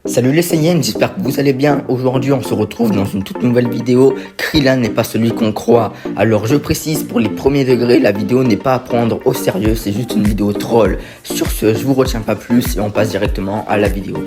Salut les Saiyans, j'espère que vous allez bien. Aujourd'hui on se retrouve dans une toute nouvelle vidéo. Krillin n'est pas celui qu'on croit. Alors je précise, pour les premiers degrés, la vidéo n'est pas à prendre au sérieux, c'est juste une vidéo troll. Sur ce, je vous retiens pas plus et on passe directement à la vidéo.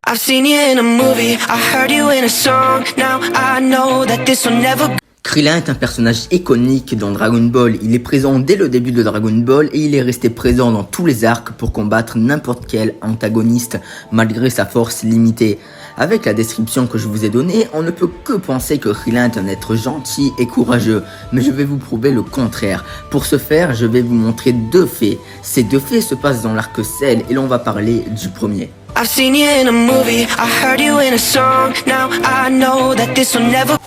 Krillin est un personnage iconique dans Dragon Ball. Il est présent dès le début de Dragon Ball et il est resté présent dans tous les arcs pour combattre n'importe quel antagoniste malgré sa force limitée. Avec la description que je vous ai donnée, on ne peut que penser que Krillin est un être gentil et courageux, mais je vais vous prouver le contraire. Pour ce faire, je vais vous montrer deux faits. Ces deux faits se passent dans l'arc Cell et l'on va parler du premier.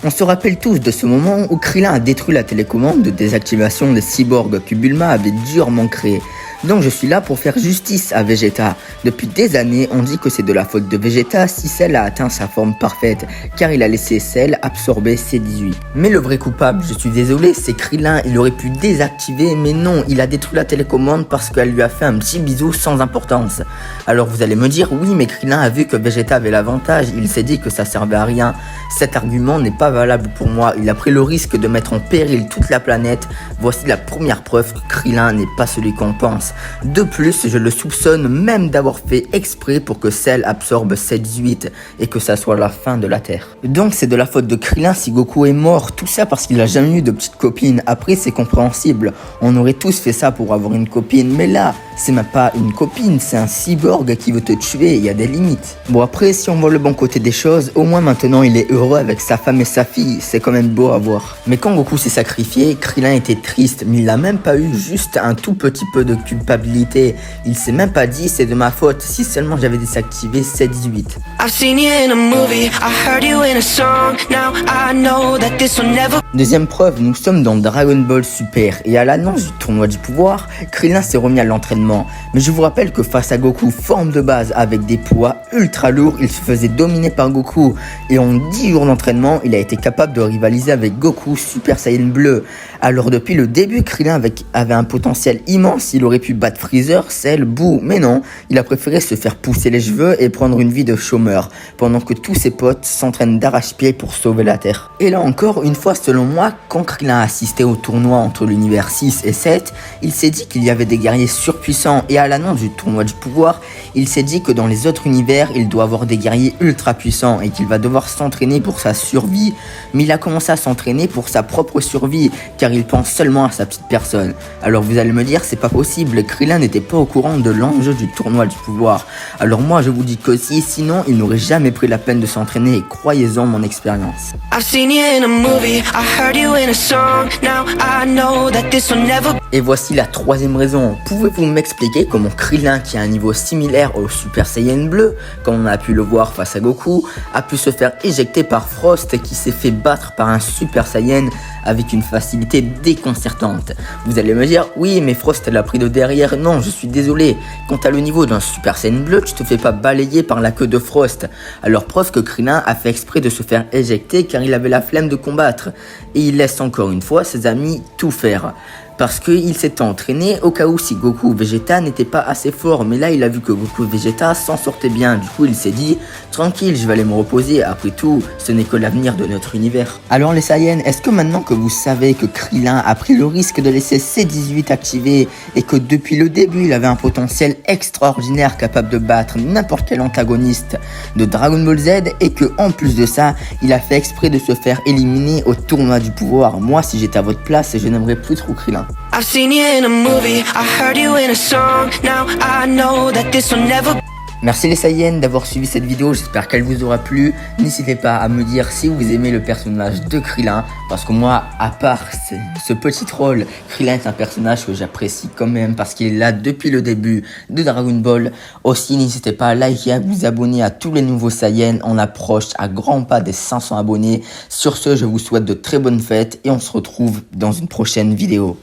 On se rappelle tous de ce moment où Krillin a détruit la télécommande de désactivation des cyborgs que Bulma avait durement créé. Donc je suis là pour faire justice à Vegeta. Depuis des années, on dit que c'est de la faute de Vegeta si Cell a atteint sa forme parfaite, car il a laissé Cell absorber C18. Mais le vrai coupable, je suis désolé, c'est Krillin. Il aurait pu désactiver, mais non, il a détruit la télécommande parce qu'elle lui a fait un petit bisou sans importance. Alors vous allez me dire, oui mais Krillin a vu que Vegeta avait l'avantage, il s'est dit que ça servait à rien. Cet argument n'est pas valable pour moi, il a pris le risque de mettre en péril toute la planète. Voici la première preuve que Krillin n'est pas celui qu'on pense. De plus, je le soupçonne même d'avoir fait exprès pour que Cell absorbe C18 et que ça soit la fin de la Terre. Donc c'est de la faute de Krillin si Goku est mort, tout ça parce qu'il a jamais eu de petite copine. Après c'est compréhensible, on aurait tous fait ça pour avoir une copine, mais là, c'est même pas une copine, c'est un cyborg qui veut te tuer, il y a des limites. Bon après, si on voit le bon côté des choses, au moins maintenant il est heureux avec sa femme et sa fille, c'est quand même beau à voir. Mais quand Goku s'est sacrifié, Krillin était triste, mais il a même pas eu juste un tout petit peu de culpabilité. Il s'est même pas dit c'est de ma faute, si seulement j'avais désactivé C18. Deuxième preuve, nous sommes dans Dragon Ball Super et à l'annonce du tournoi du pouvoir, Krillin s'est remis à l'entraînement. Mais je vous rappelle que face à Goku, forme de base avec des poids ultra lourds, il se faisait dominer par Goku. Et en 10 jours d'entraînement, il a été capable de rivaliser avec Goku Super Saiyan Bleu. Alors depuis le début, Krillin avait un potentiel immense, il aurait pu battre Freezer, Cell, Boo, mais non, il a préféré se faire pousser les cheveux et prendre une vie de chômeur, pendant que tous ses potes s'entraînent d'arrache-pied pour sauver la Terre. Et là encore, une fois selon moi, quand Krillin a assisté au tournoi entre l'univers 6 et 7, il s'est dit qu'il y avait des guerriers surpuissants et à l'annonce du tournoi du pouvoir, il s'est dit que dans les autres univers, il doit avoir des guerriers ultra puissants et qu'il va devoir s'entraîner pour sa survie. Mais il a commencé à s'entraîner pour sa propre survie, car il pense seulement à sa petite personne. Alors vous allez me dire, c'est pas possible, Krillin n'était pas au courant de l'enjeu du tournoi du pouvoir. Alors moi je vous dis que si, sinon il n'aurait jamais pris la peine de s'entraîner et croyez-en mon expérience. Et voici la troisième raison. Pouvez-vous m'expliquer comment Krillin, qui a un niveau similaire au Super Saiyan Bleu, comme on a pu le voir face à Goku, a pu se faire éjecter par Frost qui s'est fait battre par un Super Saiyan avec une facilité déconcertante. Vous allez me dire, oui mais Frost l'a pris de derrière. Non, je suis désolé. Quand t'as le niveau d'un Super Saiyan Bleu, tu te fais pas balayer par la queue de Frost. Alors preuve que Krillin a fait exprès de se faire éjecter car il avait la flemme de combattre. Et il laisse encore une fois ses amis tout faire. Parce qu'il s'était entraîné au cas où si Goku ou Vegeta n'était pas assez fort. Mais là il a vu que Goku et Vegeta s'en sortaient bien. Du coup il s'est dit, tranquille, je vais aller me reposer. Après tout, ce n'est que l'avenir de notre univers. Alors les Saiyans, est-ce que maintenant que vous savez que Krillin a pris le risque de laisser C18 activé et que depuis le début il avait un potentiel extraordinaire capable de battre n'importe quel antagoniste de Dragon Ball Z et que en plus de ça, il a fait exprès de se faire éliminer au tournoi du pouvoir? Moi si j'étais à votre place, je n'aimerais plus trop Krillin. Merci les Saiyans d'avoir suivi cette vidéo, j'espère qu'elle vous aura plu. N'hésitez pas à me dire si vous aimez le personnage de Krillin, parce que moi, à part ce petit troll, Krillin est un personnage que j'apprécie quand même, parce qu'il est là depuis le début de Dragon Ball. Aussi, n'hésitez pas à liker, à vous abonner à tous les nouveaux Saiyans, on approche à grands pas des 500 abonnés. Sur ce, je vous souhaite de très bonnes fêtes, et on se retrouve dans une prochaine vidéo.